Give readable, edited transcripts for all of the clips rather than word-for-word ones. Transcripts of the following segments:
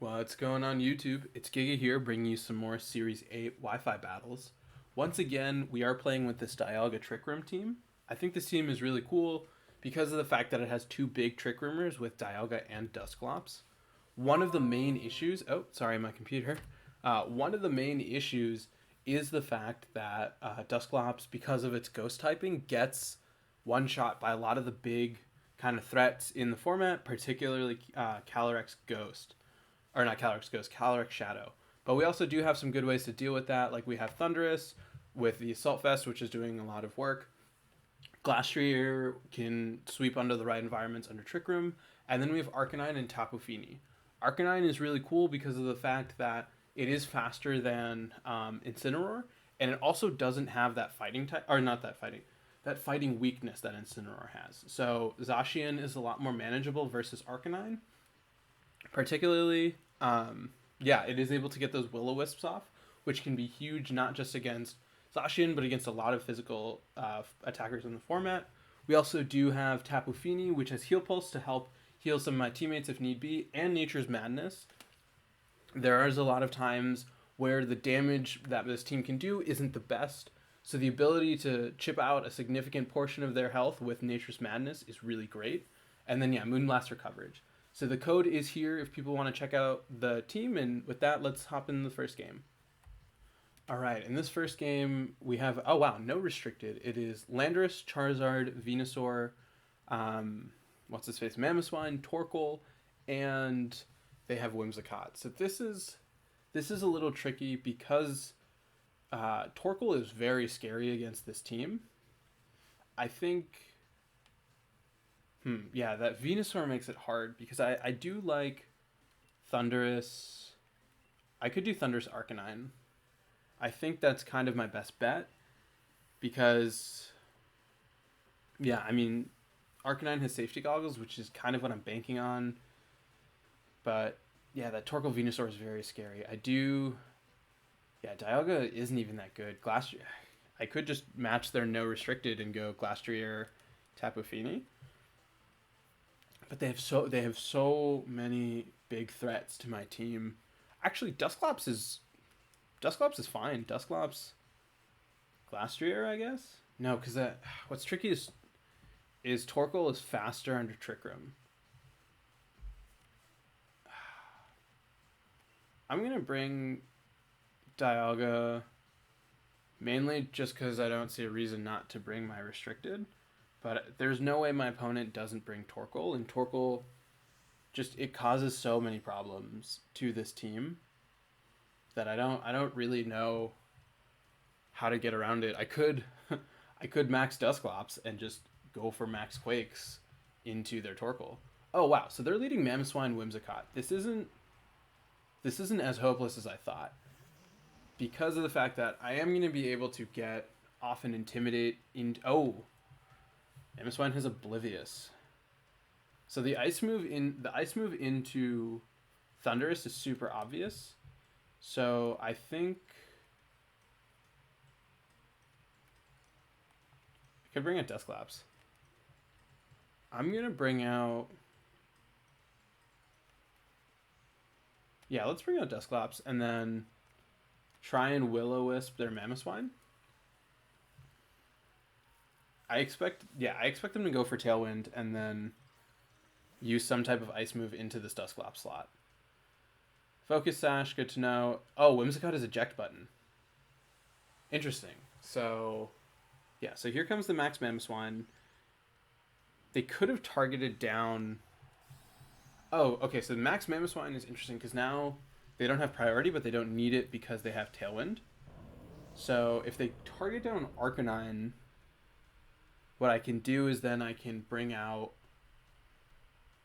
What's going on YouTube? It's Giga here bringing you some more Series 8 Wi-Fi battles. Once again, we are playing with this Dialga Trick Room team. I think this team is really cool because of the fact that it has two big Trick Roomers with Dialga and Dusclops. One of the main issues... Oh, sorry, my computer. One of the main issues is the fact that Dusclops, because of its ghost typing, gets one-shot by a lot of the big kind of threats in the format, particularly Calyrex Ghost. Or not Calyrex Ghost, Calyrex Shadow. But we also do have some good ways to deal with that. Like we have Thunderous with the Assault Vest, which is doing a lot of work. Glastrier can sweep under the right environments under Trick Room. And then we have Arcanine and Tapu Fini. Arcanine is really cool because of the fact that it is faster than Incineroar. And it also doesn't have that fighting type, or not that fighting, that fighting weakness that Incineroar has. So Zacian is a lot more manageable versus Arcanine. Particularly, it is able to get those Will-O-Wisps off, which can be huge not just against Zacian, but against a lot of physical attackers in the format. We also do have Tapu Fini, which has Heal Pulse to help heal some of my teammates if need be, and Nature's Madness. There is a lot of times where the damage that this team can do isn't the best, so the ability to chip out a significant portion of their health with Nature's Madness is really great. And then, Moonblaster coverage. So the code is here if people want to check out the team, and with that, let's hop in the first game. All right, in this first game, we have, no restricted. It is Landorus, Charizard, Venusaur, Mamoswine, Torkoal, and they have Whimsicott. So this is a little tricky because Torkoal is very scary against this team. I think... that Venusaur makes it hard because I do like Thunderous. I could do Thunderous Arcanine. I think that's kind of my best bet because, Arcanine has safety goggles, which is kind of what I'm banking on. But, that Torkoal Venusaur is very scary. Dialga isn't even that good. Glastrier, I could just match their no restricted and go Glastrier, Tapu Fini. But they have so many big threats to my team. Actually, Dusclops is fine. Dusclops, Glastrier, I guess. No, because what's tricky is Torkoal is faster under Trick Room. I'm gonna bring Dialga mainly just because I don't see a reason not to bring my restricted. But there's no way my opponent doesn't bring Torkoal, and Torkoal it causes so many problems to this team that I don't really know how to get around it. I could max Dusclops and just go for max Quakes into their Torkoal. Oh wow, so they're leading Mamoswine, Whimsicott. This isn't as hopeless as I thought. Because of the fact that I am gonna be able to get off and intimidate Mamoswine has Oblivious. So the ice move into Thunderous is super obvious. So I think I could bring out Dusclops. I'm gonna bring out let's bring out Dusclops and then try and Will-O-Wisp their Mamoswine. I expect them to go for Tailwind and then use some type of ice move into this Dusclops slot. Focus Sash, good to know. Oh, Whimsicott has eject button. Interesting. So here comes the Max Mamoswine. They could have targeted down... Oh, okay, so the Max Mamoswine is interesting because now they don't have priority, but they don't need it because they have Tailwind. So if they target down Arcanine... What I can do is then I can bring out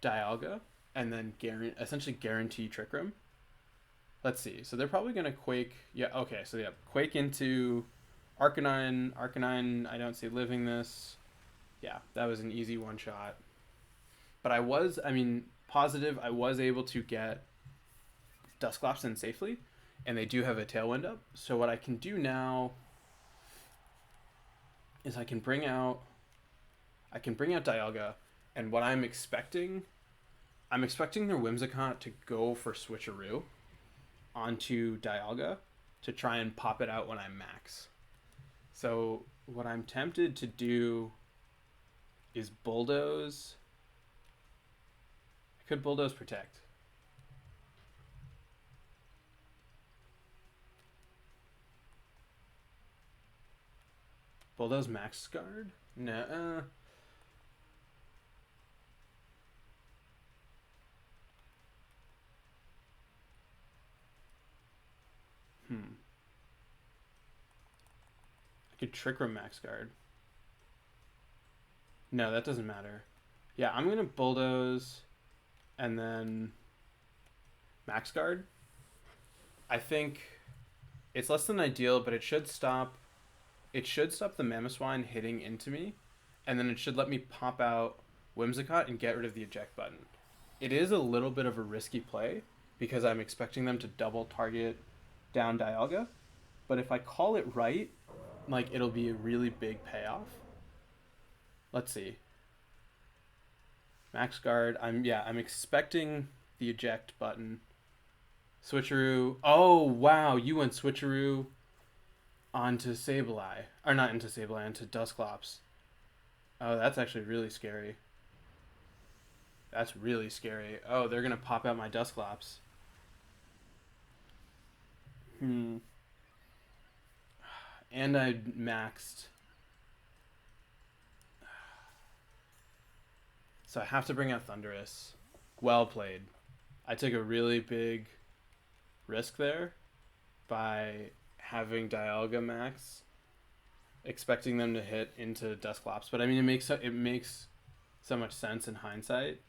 Dialga and then essentially guarantee Trick Room. Let's see. So they're probably going to Quake. Yeah, okay. So Quake into Arcanine. Arcanine, I don't see living this. Yeah, that was an easy one shot. But positive I was able to get Dusclops in safely. And they do have a Tailwind up. So what I can do now is I can bring out Dialga, and what I'm expecting I'm expecting their Whimsicott to go for Switcheroo onto Dialga to try and pop it out when I'm max. So what I'm tempted to do is Bulldoze. I could Bulldoze Protect. Bulldoze Max Guard? No. I could Trick Room Max Guard. No, that doesn't matter. Yeah, I'm going to Bulldoze and then Max Guard. I think it's less than ideal, but it should stop the Mamoswine hitting into me, and then it should let me pop out Whimsicott and get rid of the eject button. It is a little bit of a risky play because I'm expecting them to double target down Dialga, but if I call it right, like, it'll be a really big payoff. Let's see. Max Guard. I'm expecting the eject button. Switcheroo. Oh wow, you went Switcheroo onto Sableye. Or not into Sableye, into Dusclops. Oh, that's actually really scary. That's really scary. Oh, they're gonna pop out my Dusclops. And I maxed. So I have to bring out Thundurus. Well played. I took a really big risk there by having Dialga max, expecting them to hit into Dusclops. But I mean, it makes so much sense in hindsight.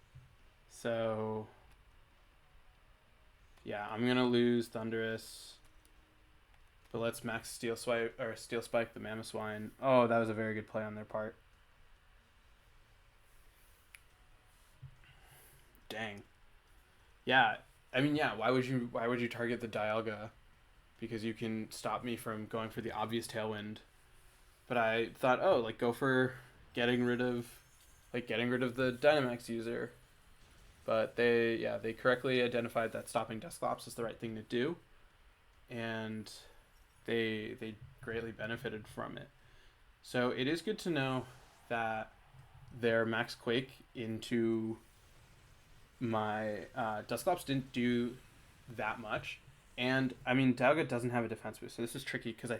So yeah, I'm gonna lose Thundurus. But let's max Steel Spike the Mamoswine. Oh, that was a very good play on their part. Dang. Yeah, I mean, yeah. Why would you target the Dialga? Because you can stop me from going for the obvious Tailwind. But I thought, oh, like, go for getting rid of the Dynamax user. But they correctly identified that stopping Dusclops is the right thing to do, and they greatly benefited from it. So it is good to know that their Max Quake into my Dusclops didn't do that much. And I mean, Dialga doesn't have a defense boost, so this is tricky because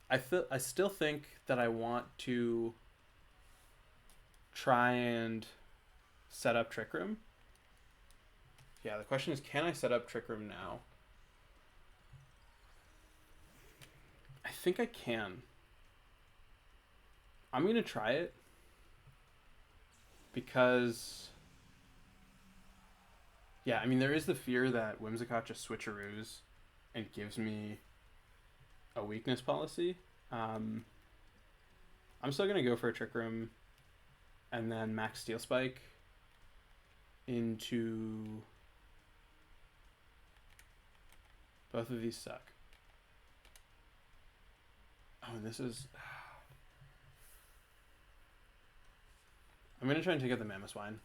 I still think that I want to try and set up Trick Room. Yeah, the question is, can I set up Trick Room now? I think I can. I'm gonna try it because, yeah, I mean, there is the fear that Whimsicott just switcheroos and gives me a weakness policy. I'm still going to go for a Trick Room and then max Steel Spike into... Both of these suck. Oh, and this is... I'm going to try and take out the Mamoswine.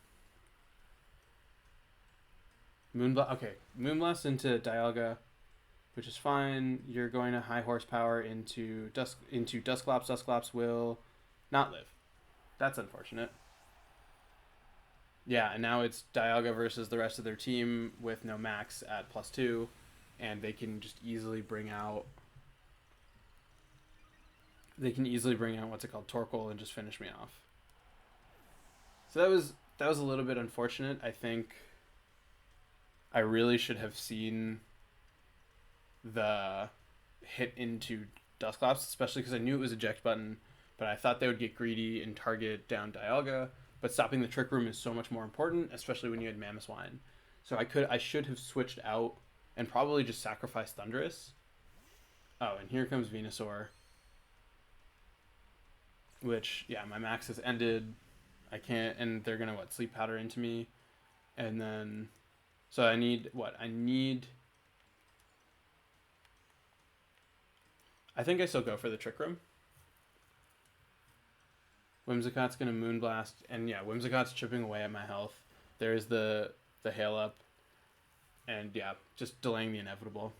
Moonblast. Okay, Moonblast into Dialga, which is fine. You're going to high horsepower into Dusclops. Dusclops will not live. That's unfortunate. Yeah, and now it's Dialga versus the rest of their team with no max at +2, and they can just easily bring out. They can easily bring out what's it called, Torkoal, and just finish me off. So that was a little bit unfortunate. I think I really should have seen the hit into Dusclops, especially because I knew it was eject button, but I thought they would get greedy and target down Dialga. But stopping the Trick Room is so much more important, especially when you had Mamoswine. So I should have switched out and probably just sacrificed Thundurus. Oh, and here comes Venusaur. Which, yeah, my max has ended. I can't, and they're gonna Sleep Powder into me, and then, so I need what? I think I still go for the Trick Room. Whimsicott's gonna Moonblast, and yeah, Whimsicott's chipping away at my health. there's the hail up, and yeah, just delaying the inevitable.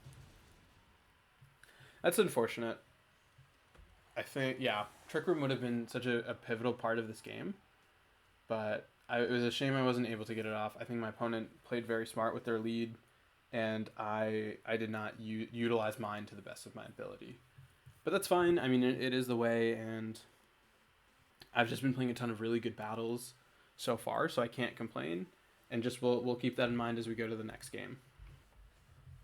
That's unfortunate. I think, yeah, Trick Room would have been such a pivotal part of this game, but it was a shame I wasn't able to get it off. I think my opponent played very smart with their lead, and I did not utilize mine to the best of my ability. But that's fine. I mean, it is the way, and I've just been playing a ton of really good battles so far, so I can't complain. And just we'll keep that in mind as we go to the next game.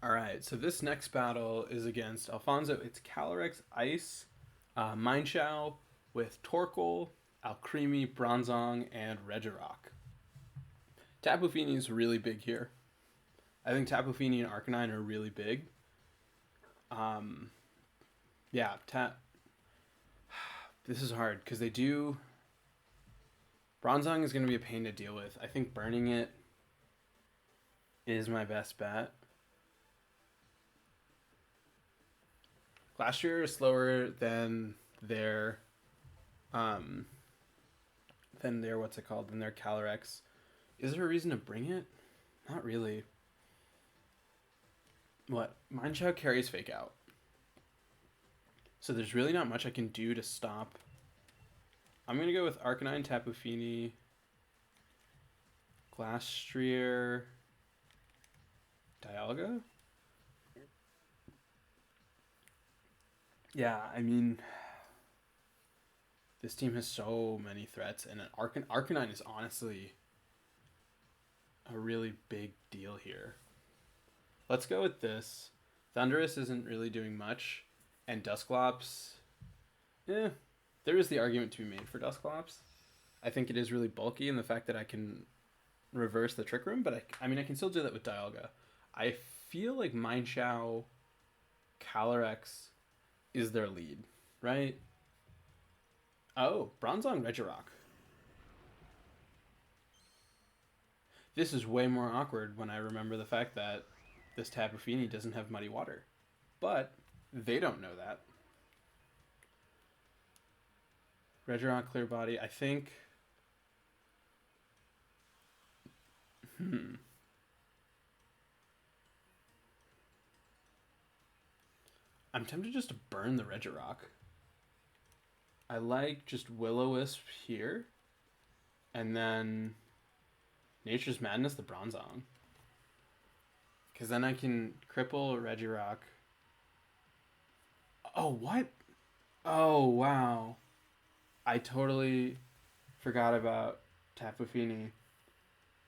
All right, so this next battle is against Alfonso. It's Calyrex Ice, Mindshow with Torkoal, Alcremie, Bronzong, and Regirock. Tapu Fini is really big here. I think Tapu Fini and Arcanine are really big. Yeah, this is hard because they do. Bronzong is going to be a pain to deal with. I think burning it is my best bet. Glastrier is slower than their what's it called? Than their Calyrex. Is there a reason to bring it? Not really. What? Mindshow carries Fake Out. So there's really not much I can do to stop. I'm going to go with Arcanine, Tapu Fini, Glastrier, Dialga. Yeah, I mean, this team has so many threats, and Arcanine is honestly a really big deal here. Let's go with this. Thundurus isn't really doing much, and Dusclops, there is the argument to be made for Dusclops. I think it is really bulky in the fact that I can reverse the Trick Room, but I mean, I can still do that with Dialga. I feel like Mindshow, Calyrex is their lead, right? Oh, Bronzong Regirock. This is way more awkward when I remember the fact that this Tapu Fini doesn't have Muddy Water. But they don't know that. Regirock, Clear Body, I think. I'm tempted just to burn the Regirock. I like just Will-O-Wisp here. And then Nature's Madness, the Bronzong. Because then I can cripple Regirock. Oh, what? Oh, wow. I totally forgot about Tapu Fini.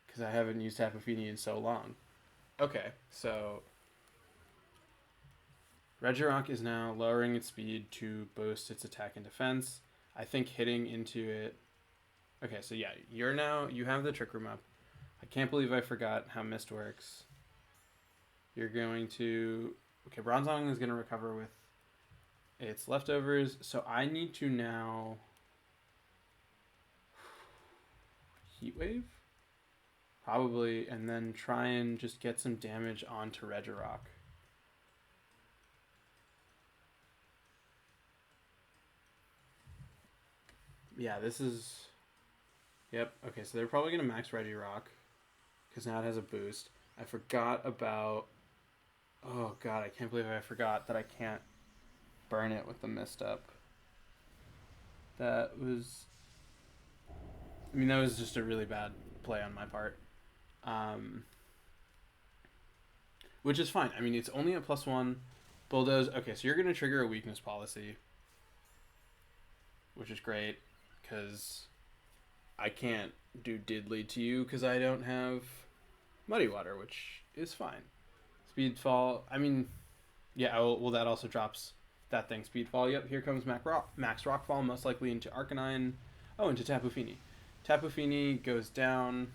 Because I haven't used Tapu Fini in so long. Okay, so Regirock is now lowering its speed to boost its attack and defense. I think hitting into it... Okay, so yeah, you have the Trick Room up. I can't believe I forgot how Mist works. You're going to... Okay, Bronzong is going to recover with its leftovers. So I need to now... Heat Wave? Probably, and then try and just get some damage onto Regirock. Yeah, this is... Yep, okay, so they're probably going to max Regirock, because now it has a boost. I forgot about... Oh god, I can't believe I forgot that I can't burn it with the Mist Up. That was... I mean, that was just a really bad play on my part. Which is fine. I mean, it's only a +1. Bulldoze. Okay, so you're going to trigger a weakness policy. Which is great, because I can't do Diddly to you because I don't have Muddy Water, which is fine. Speedfall. I mean, yeah, well, that also drops that thing. Speedfall. Yep, here comes Max Rockfall, most likely into Arcanine. Oh, into Tapu Fini. Tapu Fini goes down.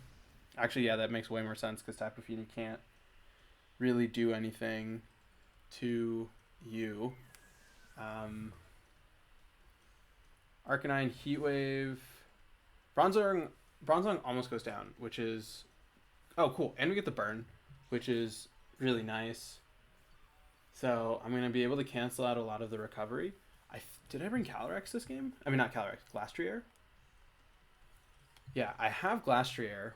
Actually, yeah, that makes way more sense because Tapu Fini can't really do anything to you. Arcanine, Heat Wave. Bronzong almost goes down, which is... Oh, cool. And we get the burn, which is really nice. So I'm going to be able to cancel out a lot of the recovery. Did I bring Calyrex this game? I mean, not Calyrex. Glastrier? Yeah, I have Glastrier.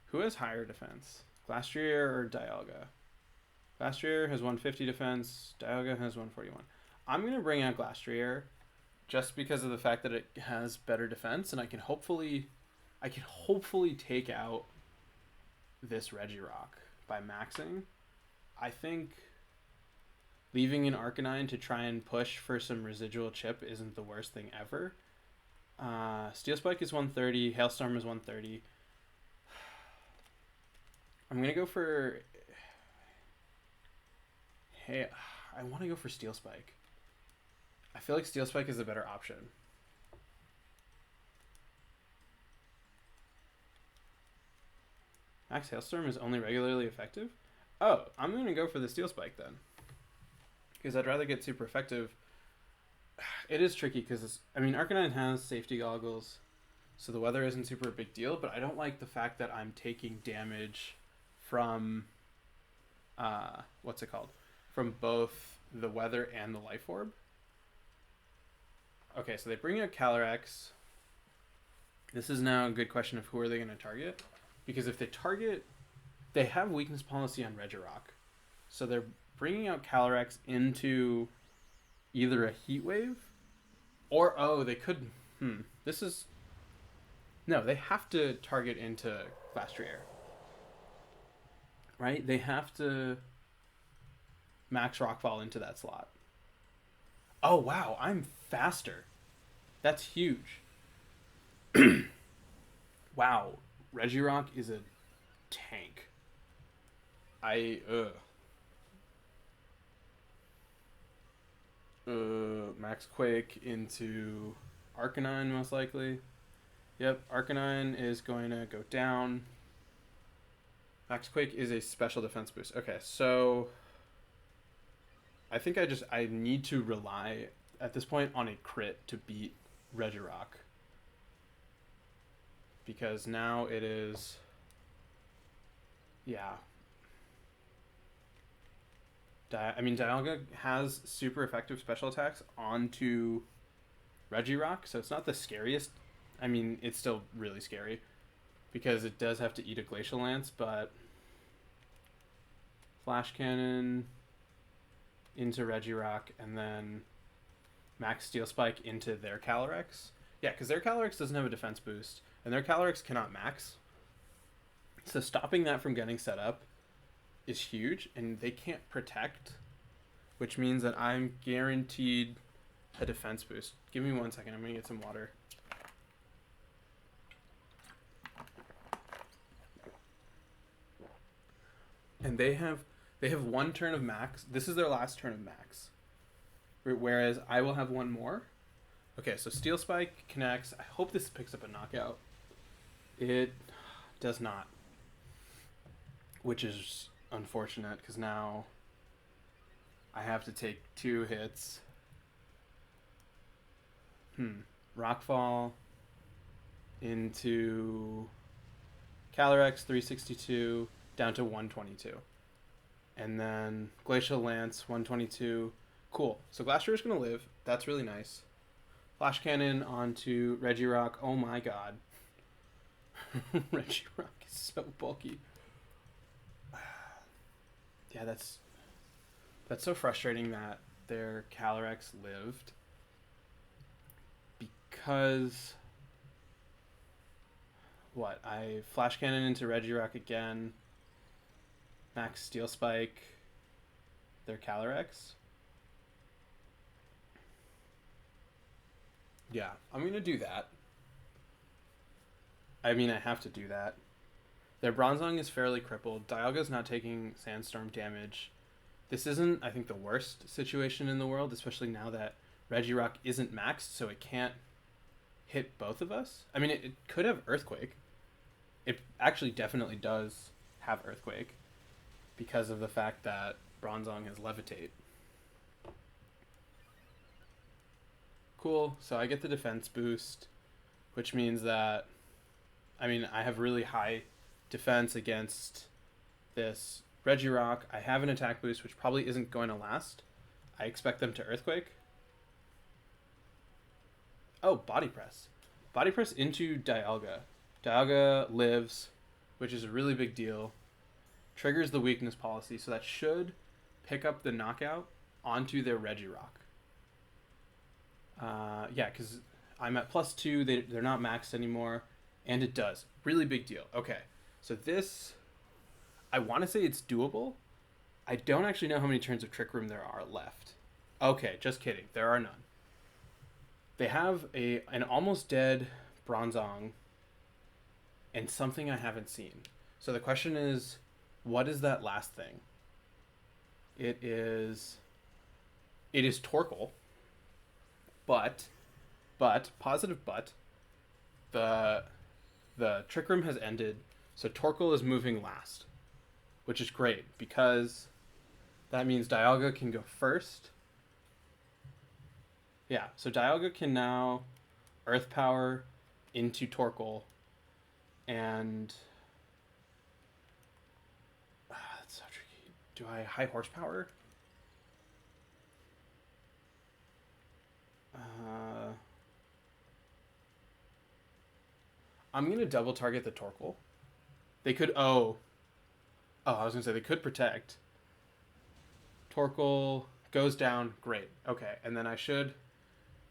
Who has higher defense? Glastrier or Dialga? Glastrier has 150 defense. Dialga has 141. I'm going to bring out Glastrier just because of the fact that it has better defense, and I can hopefully take out this Regirock by maxing. I think leaving an Arcanine to try and push for some residual chip isn't the worst thing ever. Steel Spike is 130. Hailstorm is 130. I'm going to go for... Hey, I want to go for Steel Spike. I feel like Steel Spike is a better option. Max Hailstorm is only regularly effective? Oh, I'm going to go for the Steel Spike then. Because I'd rather get super effective. It is tricky because, Arcanine has safety goggles, so the weather isn't super a big deal, but I don't like the fact that I'm taking damage from, from both the weather and the Life Orb. Okay, so they bring out Calyrex. This is now a good question of who are they going to target. Because if they target... They have weakness policy on Regirock. So they're bringing out Calyrex into either a Heat Wave or... Oh, they could... This is... No, they have to target into Glastrier. Right? They have to max Rockfall into that slot. Oh, wow. I'm faster. That's huge. Wow. Regirock is a tank. Max Quake into Arcanine, most likely. Yep, Arcanine is going to go down. Max Quake is a special defense boost. Okay, so... I think I need to rely, at this point, on a crit to beat Regirock. Because now it is... Yeah. Dialga has super effective special attacks onto Regirock, so it's not the scariest. It's still really scary because it does have to eat a Glacial Lance, but Flash Cannon into Regirock and then Max Steel Spike into their Calyrex. Yeah, because their Calyrex doesn't have a defense boost, and their Calyrex cannot max. So stopping that from getting set up is huge, and they can't protect, which means that I'm guaranteed a defense boost. Give me 1 second. I'm going to get some water. And they have 1 turn of max. This is their last turn of max. Whereas I will have 1 more. Okay, so Steel Spike connects. I hope this picks up a knockout. It does not. Which is unfortunate, because now I have to take 2 hits. Rockfall into Calyrex, 362, down to 122. And then Glacial Lance, 122. Cool. So Glastrier is going to live. That's really nice. Flash Cannon onto Regirock. Oh my god. Regirock is so bulky. Yeah, that's so frustrating that their Calyrex lived. Because... What? I Flash Cannon into Regirock again. Max Steel Spike their Calyrex. Yeah, I'm going to do that. I have to do that. Their Bronzong is fairly crippled. Dialga's not taking Sandstorm damage. This isn't, I think, the worst situation in the world, especially now that Regirock isn't maxed, so it can't hit both of us. It could have Earthquake. It actually definitely does have Earthquake because of the fact that Bronzong has Levitate. Cool, so I get the defense boost, which means that, I have really high defense against this Regirock. I have an attack boost, which probably isn't going to last. I expect them to Earthquake. Oh, Body Press. Body Press into Dialga. Dialga lives. which is a really big deal. Triggers the weakness policy, so that should pick up the knockout onto their Regirock. Yeah, because I'm at +2. They're not maxed anymore, and it does. Really big deal. Okay, so this, I want to say it's doable. I don't actually know how many turns of Trick Room there are left. Okay, just kidding. There are none. They have an almost dead Bronzong and something I haven't seen. So the question is, what is that last thing? It is Torkoal, but positive but the Trick Room has ended, so Torkoal is moving last, which is great because that means Dialga can go first. Yeah, so Dialga can now Earth Power into Torkoal, and that's so tricky. Do I high horsepower? I'm gonna double target the Torkoal. They could I was gonna say they could protect. Torkoal goes down, great. Okay, and then I should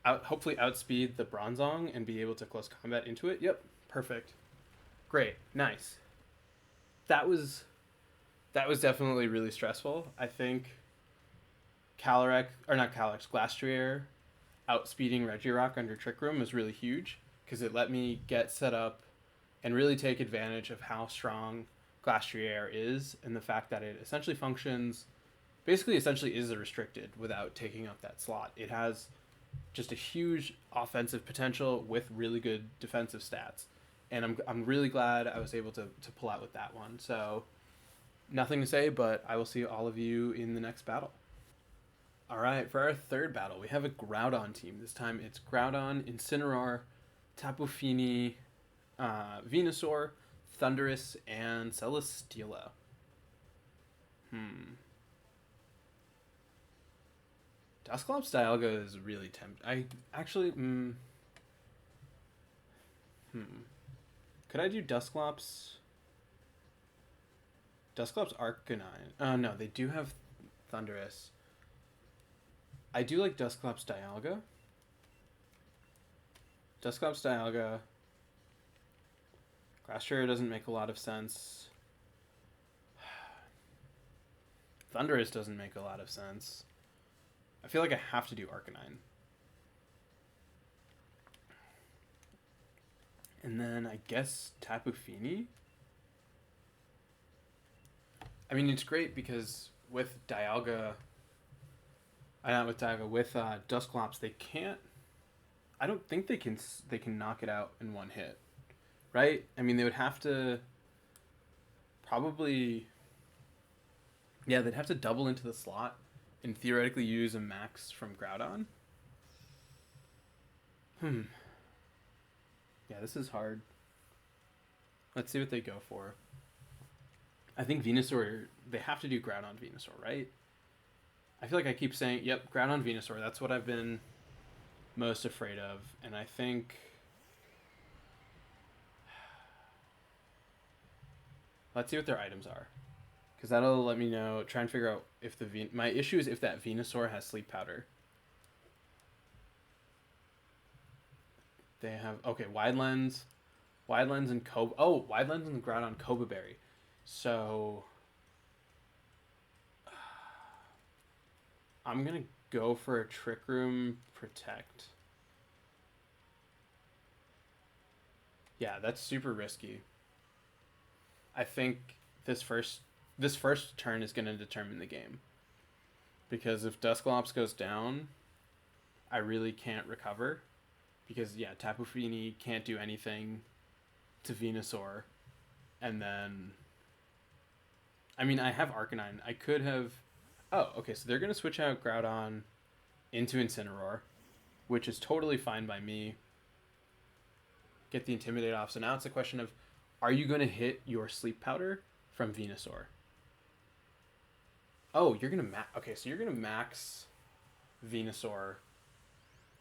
hopefully outspeed the Bronzong and be able to close combat into it. Yep, perfect. Great, nice. That was definitely really stressful. I think Glastrier outspeeding Regirock under Trick Room was really huge because it let me get set up and really take advantage of how strong Glastrier is and the fact that it essentially is a restricted without taking up that slot. It has just a huge offensive potential with really good defensive stats. And I'm really glad I was able to pull out with that one. So nothing to say, but I will see all of you in the next battle. All right, for our third battle, we have a Groudon team. This time it's Groudon, Incineroar, Tapu Fini, Venusaur, Thundurus, and Celesteela. Dusclops Dialga is really tempting. I actually, could I do Dusclops Arcanine? No, they do have Thundurus. I do like Dusclops Dialga. Glastrier doesn't make a lot of sense. Thundurus doesn't make a lot of sense. I feel like I have to do Arcanine. And then I guess Tapu Fini. I mean, it's great because with Dusclops, they can't. I don't think they can knock it out in one hit, right? I mean, they would have to probably. Yeah, they'd have to double into the slot and theoretically use a max from Groudon. Yeah, this is hard. Let's see what they go for. I think Venusaur, they have to do Groudon Venusaur, right? I feel like I keep saying, yep, Groudon Venusaur. That's what I've been most afraid of. And I think... Let's see what their items are. Because that'll let me know, try and figure out if my issue is if that Venusaur has Sleep Powder. They have, okay, Wide Lens and Wide Lens and Groudon Cobra Berry. So, I'm going to go for a Trick Room Protect. Yeah, that's super risky. I think this first turn is going to determine the game. Because if Dusclops goes down, I really can't recover. Because, yeah, Tapu Fini can't do anything to Venusaur. And then... I mean, I have Arcanine. I could have... Oh, okay, so they're going to switch out Groudon into Incineroar, which is totally fine by me. Get the Intimidate off. So now it's a question of, are you going to hit your Sleep Powder from Venusaur? Oh, you're going to max... Okay, so you're going to max Venusaur,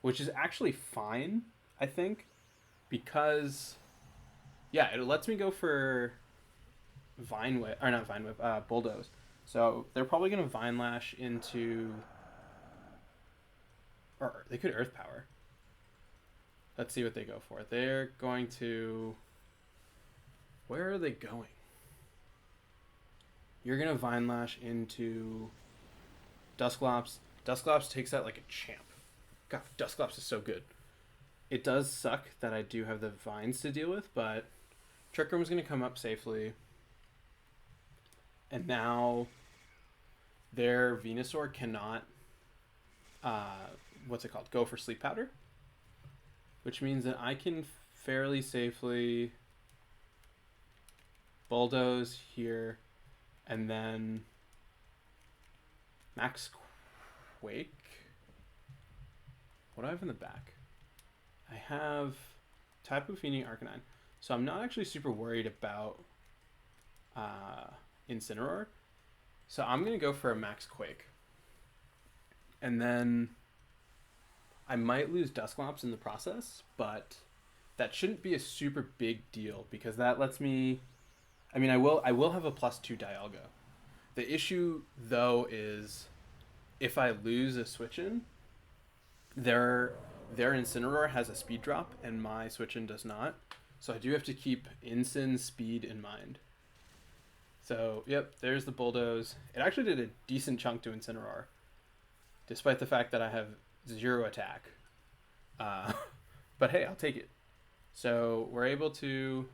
which is actually fine, I think, because... Yeah, it lets me go for Vine Whip, or not Vine Whip, Bulldoze. So they're probably going to Vine Lash into, or they could Earth Power. Let's see what they go for. They're going to, where are they going? You're going to Vine Lash into Dusclops. Dusclops takes that like a champ. God, Dusclops is so good. It does suck that I do have the vines to deal with, but Trick Room is going to come up safely. And now their Venusaur cannot, go for Sleep Powder. Which means that I can fairly safely Bulldoze here, and then Max Quake. What do I have in the back? I have Tapu Fini Arcanine. So I'm not actually super worried about Incineroar. So I'm going to go for a Max Quake. And then I might lose Dusclops in the process, but that shouldn't be a super big deal because that lets me... I mean, I will have a +2 Dialga. The issue, though, is if I lose a Switch-In, their Incineroar has a speed drop, and my Switch-In does not. So I do have to keep Incin speed in mind. So, yep, there's the Bulldoze. It actually did a decent chunk to Incineroar, despite the fact that I have 0 attack. But hey, I'll take it. So we're able to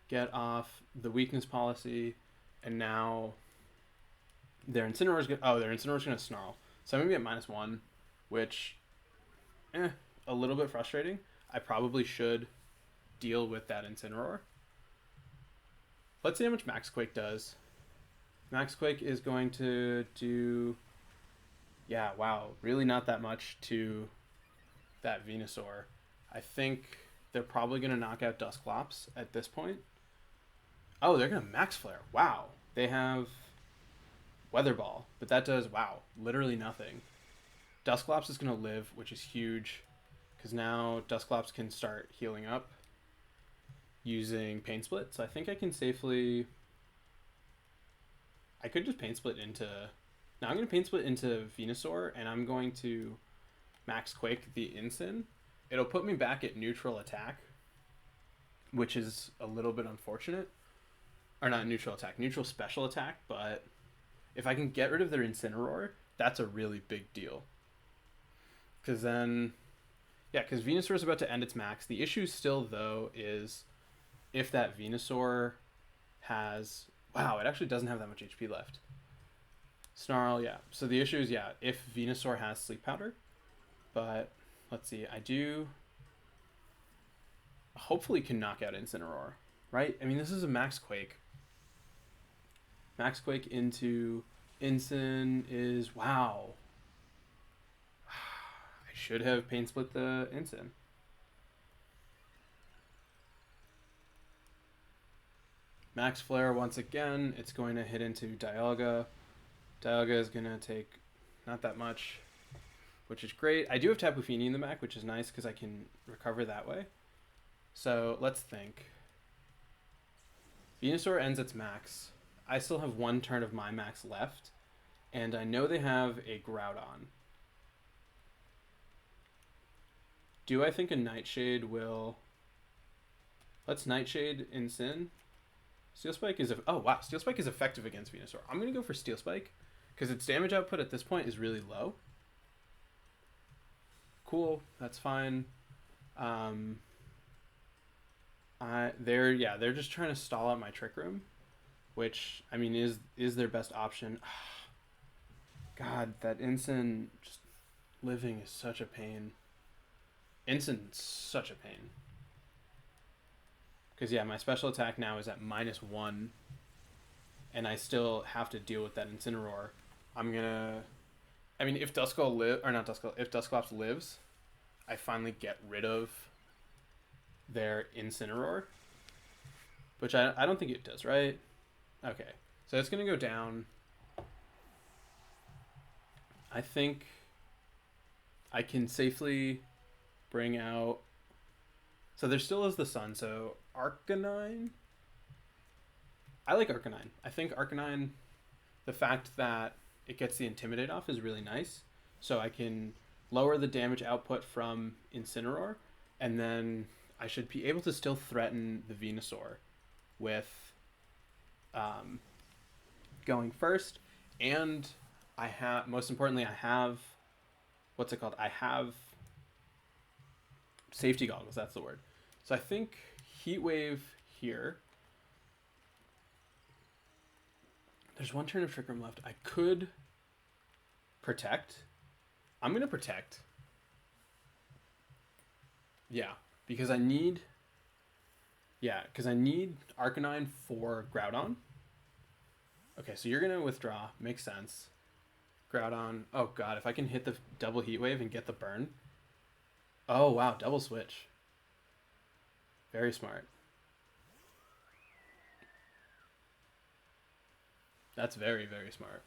get off the weakness policy, and now their Incineroar's gonna Snarl. So I'm gonna be at -1, which, a little bit frustrating. I probably should deal with that Incineroar. Let's see how much Max Quake does. Max Quake is going to do, yeah, wow, really not that much to that Venusaur. I think they're probably going to knock out Dusclops at this point. Oh, they're going to Max Flare. Wow. They have Weather Ball, but that does, wow, literally nothing. Dusclops is going to live, which is huge, because now Dusclops can start healing up using Pain Split. So I think I can safely... I could just Pain Split into... Now I'm going to Pain Split into Venusaur, and I'm going to Max Quake the Incin. It'll put me back at neutral attack, which is a little bit unfortunate. Or not neutral attack, neutral special attack, but if I can get rid of their Incineroar, that's a really big deal. Because then... Yeah, because Venusaur is about to end its max. The issue still, though, is if that Venusaur has... Wow, it actually doesn't have that much HP left. Snarl, yeah. So the issue is, yeah, if Venusaur has Sleep Powder. But, let's see, I do... Hopefully can knock out Incineroar, right? I mean, this is a Max Quake. Max Quake into Incin is... Wow. I should have Pain Split the Incin. Max Flare once again. It's going to hit into Dialga. Dialga is going to take not that much, which is great. I do have Tapu Fini in the back, which is nice because I can recover that way. So let's think. Venusaur ends its max. I still have 1 turn of my max left, and I know they have a Groudon. Do I think a Nightshade will... Let's Nightshade Incin. Steel Spike is... Oh, wow. Steel Spike is effective against Venusaur. I'm going to go for Steel Spike because its damage output at this point is really low. Cool. That's fine. They're just trying to stall out my Trick Room, which, I mean, is their best option. God, that Incin just living is such a pain. Incin's such a pain. Because, yeah, my special attack now is at -1, and I still have to deal with that Incineroar. I'm gonna... I mean, if Dusclops lives, I finally get rid of their Incineroar, which I don't think it does, right? Okay, so it's gonna go down. I think I can safely bring out... So there still is the Sun, so Arcanine... I like Arcanine. I think Arcanine, the fact that it gets the Intimidate off is really nice. So I can lower the damage output from Incineroar, and then I should be able to still threaten the Venusaur with going first. And I have, most importantly, I have, what's it called? I have safety goggles, that's the word. So I think Heat Wave here. There's one turn of Trick Room left. I could protect. I'm going to protect. Yeah, because I need... Yeah, because I need Arcanine for Groudon. Okay, so you're going to withdraw. Makes sense. Groudon. Oh, God, if I can hit the double Heat Wave and get the burn. Oh, wow, double switch. Very smart. That's very, very smart.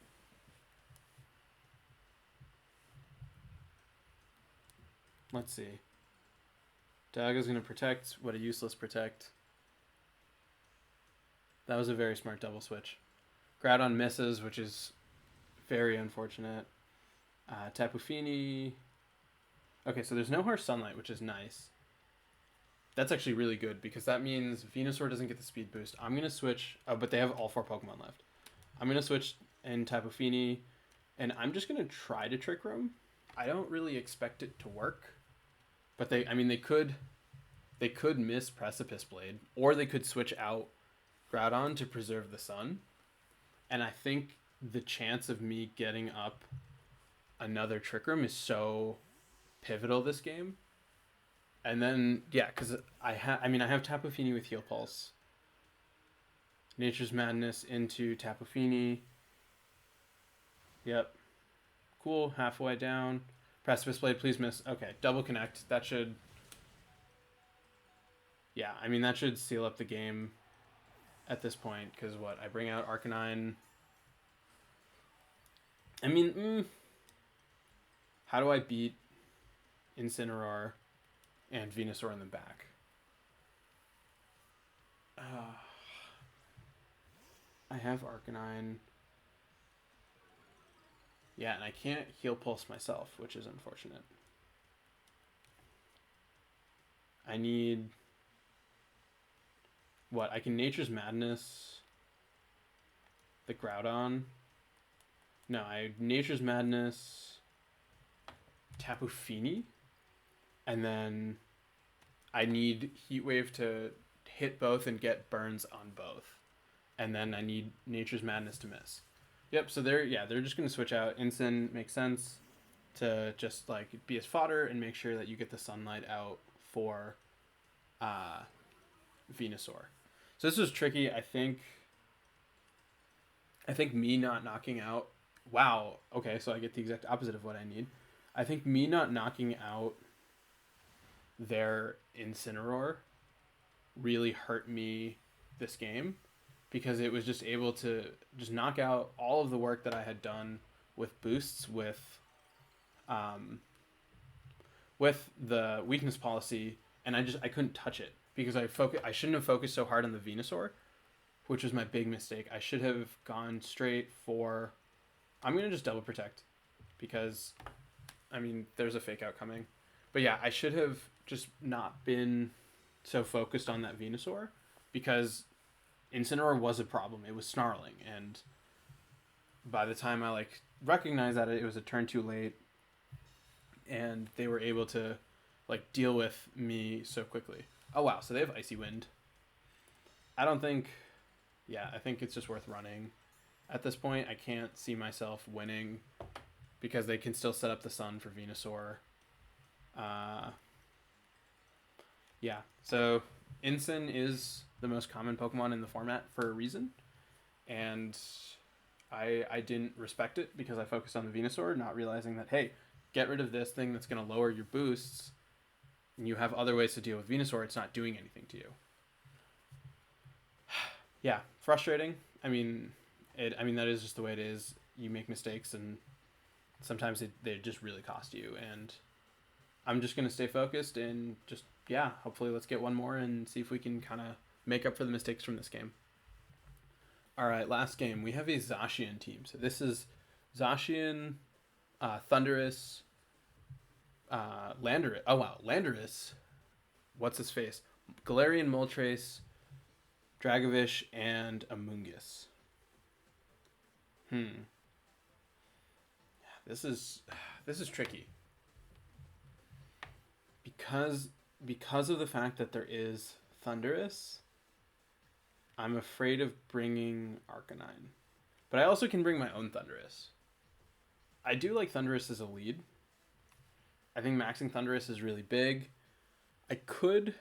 Let's see. Dialga's going to protect. What a useless protect. That was a very smart double switch. Groudon misses, which is very unfortunate. Tapu Fini. Okay, so there's no harsh sunlight, which is nice. That's actually really good because that means Venusaur doesn't get the speed boost. I'm going to switch. Oh, but they have all 4 Pokemon left. I'm going to switch in Tapu Fini, and I'm just going to try to Trick Room. I don't really expect it to work, but they could miss Precipice Blade, or they could switch out Groudon to preserve the sun. And I think the chance of me getting up another Trick Room is so pivotal this game. And then, yeah, because I have Tapu Fini with Heal Pulse. Nature's Madness into Tapu Fini. Yep. Cool, halfway down. Precipice Blade, please miss. Okay, double connect. That should... Yeah, that should seal up the game at this point. Because what? I bring out Arcanine. How do I beat Incineroar and Venusaur in the back? I have Arcanine. Yeah, and I can't Heal Pulse myself, which is unfortunate. I need... What? I can Nature's Madness the Groudon. No, I Nature's Madness Tapu Fini. And then I need Heat Wave to hit both and get burns on both. And then I need Nature's Madness to miss. Yep, so they're just going to switch out. Incin makes sense to just like be as fodder and make sure that you get the sunlight out for Venusaur. So this was tricky. I think me not knocking out... Wow, okay, so I get the exact opposite of what I need. I think me not knocking out their Incineroar really hurt me this game, because it was just able to just knock out all of the work that I had done with boosts, with the weakness policy, and I couldn't touch it because I shouldn't have focused so hard on the Venusaur, which was my big mistake. I should have gone straight for... I'm going to just double protect because, there's a fake out coming. But yeah, I should have just not been so focused on that Venusaur, because Incineroar was a problem. It was snarling, and by the time I recognized that it was a turn too late, and they were able to deal with me so quickly. Oh wow, so they have Icy Wind. I think it's just worth running. At this point, I can't see myself winning because they can still set up the sun for Venusaur. Yeah, so Incin is the most common Pokemon in the format for a reason, and I didn't respect it because I focused on the Venusaur, not realizing that, hey, get rid of this thing that's going to lower your boosts, and you have other ways to deal with Venusaur. It's not doing anything to you. Yeah, frustrating. That is just the way it is. You make mistakes, and sometimes they just really cost you. And I'm just going to stay focused and just, yeah, hopefully let's get one more and see if we can kind of make up for the mistakes from this game. All right, last game. We have a Zacian team. So this is Zacian, Thunderous, Landorus. Oh wow, Landorus. What's his face? Galarian Moltres, Dragovish, and Amoonguss. This is tricky because of the fact that there is Thunderous. I'm afraid of bringing Arcanine, but I also can bring my own Thunderous. I do like Thunderous as a lead. I think maxing Thunderous is really big. I could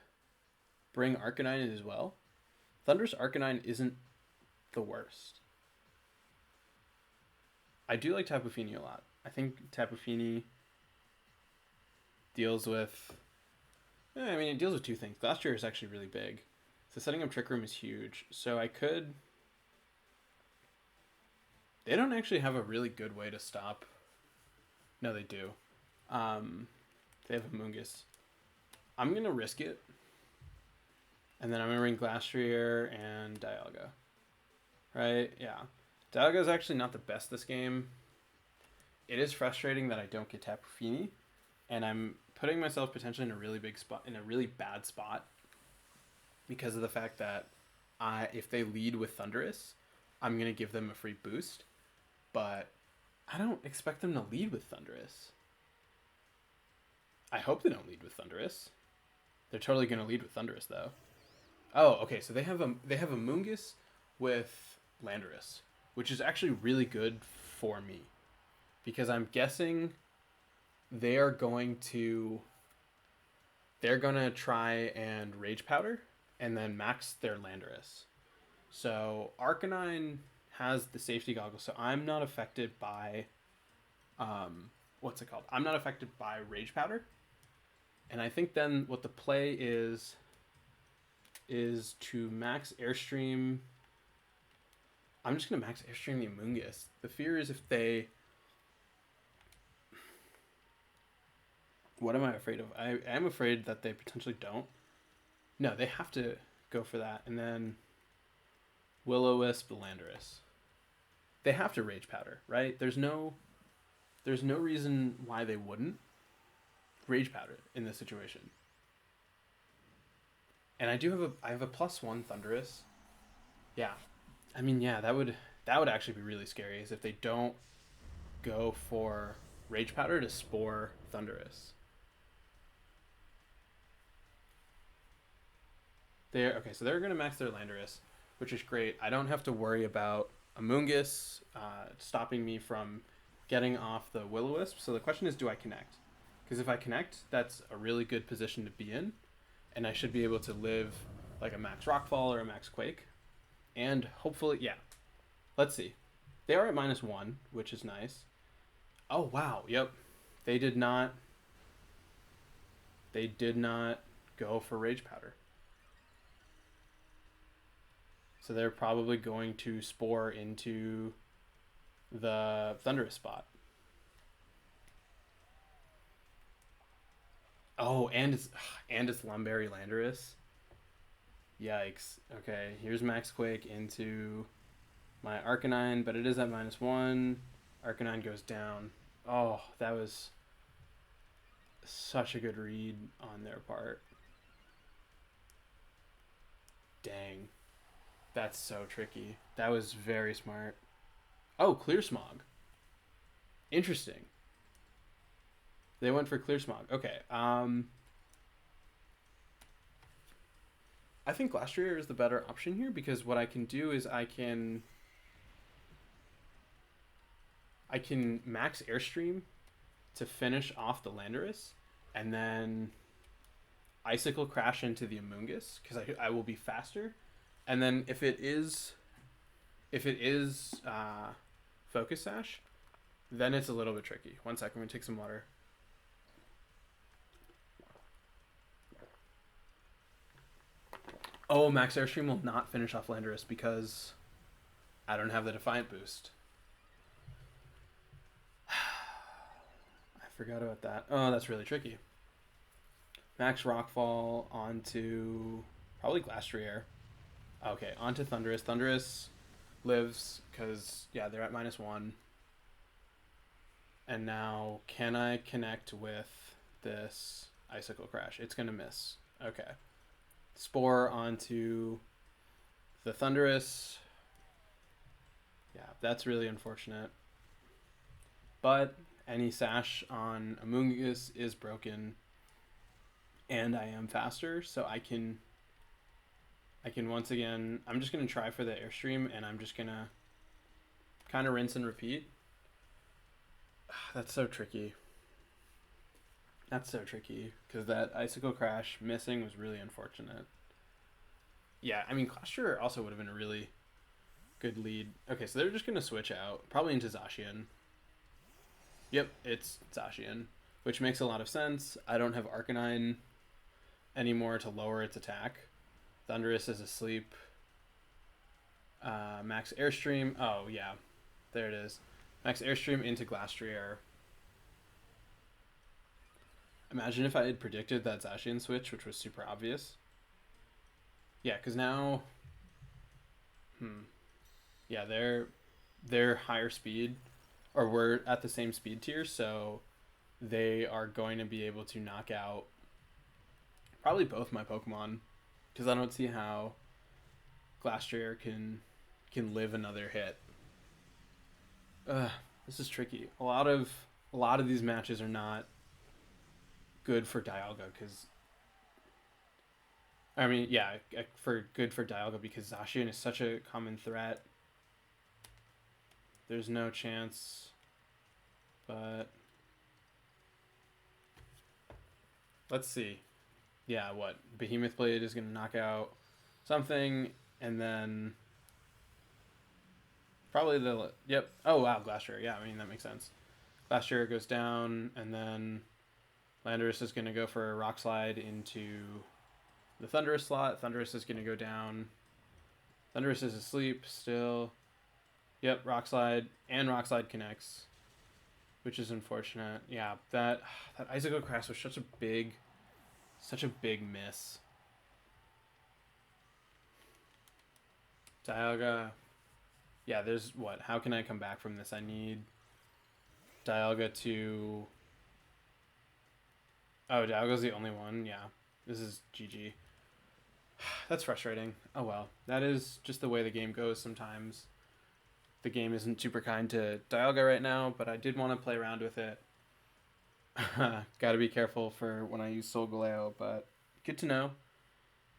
bring Arcanine as well. Thunderous Arcanine isn't the worst. I do like Tapu Fini a lot. I think Tapu Fini deals with... it deals with two things. Glastrier is actually really big. So setting up Trick Room is huge. So I could... They don't actually have a really good way to stop... No, they do. They have Amoonguss. I'm going to risk it. And then I'm going to bring Glastrier and Dialga. Right? Yeah. Dialga is actually not the best this game. It is frustrating that I don't get Tapu Fini. And I'm putting myself potentially in a really big spot, in a really bad spot. Because of the fact that if they lead with Thunderous, I'm going to give them a free boost. But I don't expect them to lead with Thunderous. I hope they don't lead with Thunderous. They're totally going to lead with Thunderous, though. Oh, okay, so they have Amoonguss with Landorus, which is actually really good for me. Because I'm guessing they're going to try and Rage Powder and then max their Landorus. So Arcanine has the safety goggles, so I'm not affected by what's it called? I'm not affected by Rage Powder. And I think then what the play is to max Airstream. I'm just going to max Airstream the Amoonguss. The fear is if they... What am I afraid of? I am afraid that they potentially don't. No, they have to go for that. And then Will-O-Wisp the Landorus. They have to Rage Powder, right? There's no reason why they wouldn't Rage Powder in this situation. And I have a +1 Thunderous. Yeah. I mean, yeah, that would actually be really scary, is if they don't go for Rage Powder to Spore Thunderous. So they're going to max their Landorus, which is great. I don't have to worry about Amoonguss stopping me from getting off the Will-O-Wisp. So the question is, do I connect? Because if I connect, that's a really good position to be in. And I should be able to live like a max Rockfall or a max Quake. And hopefully, yeah. Let's see. They are at -1, which is nice. Oh, wow. Yep. They did not go for Rage Powder. So they're probably going to Spore into the Thunderous spot. Oh, and it's Lumberry Landorus. Yikes. Okay, here's Max Quake into my Arcanine, but it is at -1. Arcanine goes down. Oh, that was such a good read on their part. Dang. That's so tricky. That was very smart. Oh, Clear Smog. Interesting. They went for Clear Smog. Okay. I think Glastrier is the better option here, because what I can do is I can max Airstream to finish off the Landorus, and then Icicle Crash into the Amoonguss, because I will be faster. And then if it is Focus Sash, then it's a little bit tricky. 1 second, I'm going to take some water. Oh, Max Airstream will not finish off Landorus because I don't have the Defiant boost. I forgot about that. Oh, that's really tricky. Max Rockfall onto probably Glastrier. Okay, onto Thunderous. Thunderous lives because, yeah, they're at -1. And now, can I connect with this Icicle Crash? It's going to miss. Okay. Spore onto the Thunderous. Yeah, that's really unfortunate. But any Sash on Amoonguss is broken. And I am faster, so I can once again... I'm just going to try for the Airstream, and I'm just going to kind of rinse and repeat. That's so tricky. That's so tricky, because that Icicle Crash missing was really unfortunate. Yeah, I mean, Clashtrigger also would have been a really good lead. Okay, so they're just going to switch out, probably into Zacian. Yep, it's Zacian, which makes a lot of sense. I don't have Arcanine anymore to lower its attack. Thundurus is asleep. Max Airstream. Oh, yeah. There it is. Max Airstream into Glastrier. Imagine if I had predicted that Zacian switch, which was super obvious. Yeah, because now... Yeah, they're higher speed, or we're at the same speed tier, so they are going to be able to knock out probably both my Pokemon, because I don't see how Glastrier can live another hit. This is tricky. A lot of these matches are not good for Dialga, because I mean, yeah, for Dialga, because Zacian is such a common threat. There's no chance, but let's see. Yeah, what? Behemoth Blade is going to knock out something, and then probably the... Yep. Oh, wow, Glastrier. Yeah, I mean, that makes sense. Glastrier goes down, and then Landorus is going to go for a Rock Slide into the Thundurus slot. Thundurus is going to go down. Thundurus is asleep still. Yep, Rock Slide, and Rock Slide connects, which is unfortunate. Yeah, that Icicle Crash was such a big miss. Dialga. Yeah, there's what? How can I come back from this? I need Dialga to... Oh, Dialga's the only one? Yeah. This is GG. That's frustrating. Oh well. That is just the way the game goes sometimes. The game isn't super kind to Dialga right now, but I did want to play around with it. Gotta be careful for when I use Solgaleo, but good to know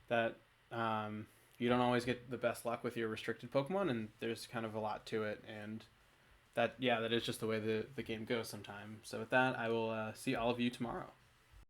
that you don't always get the best luck with your restricted Pokemon, and there's kind of a lot to it, and that is just the way the game goes sometimes. So with that, I will see all of you tomorrow.